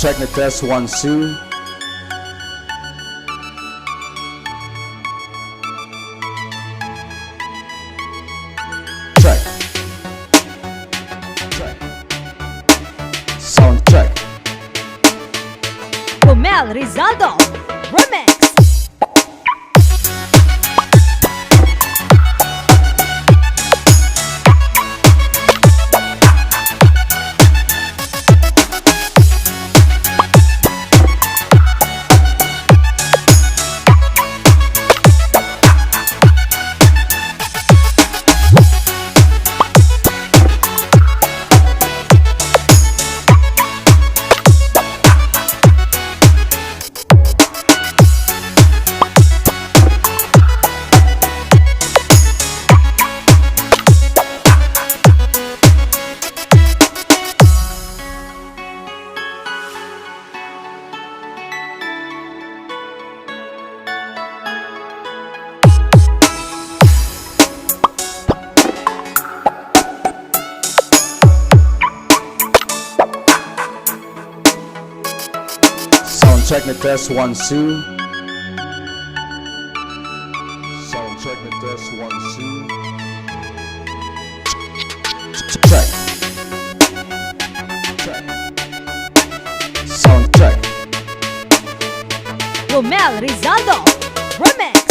check the test 1 2. Check. Check. Sound check. Romel Rizaldo Remix. Sound check the test 1 2. Sound check the test 1 2. Check. Check. Sound check. Romel Rizaldo Remix.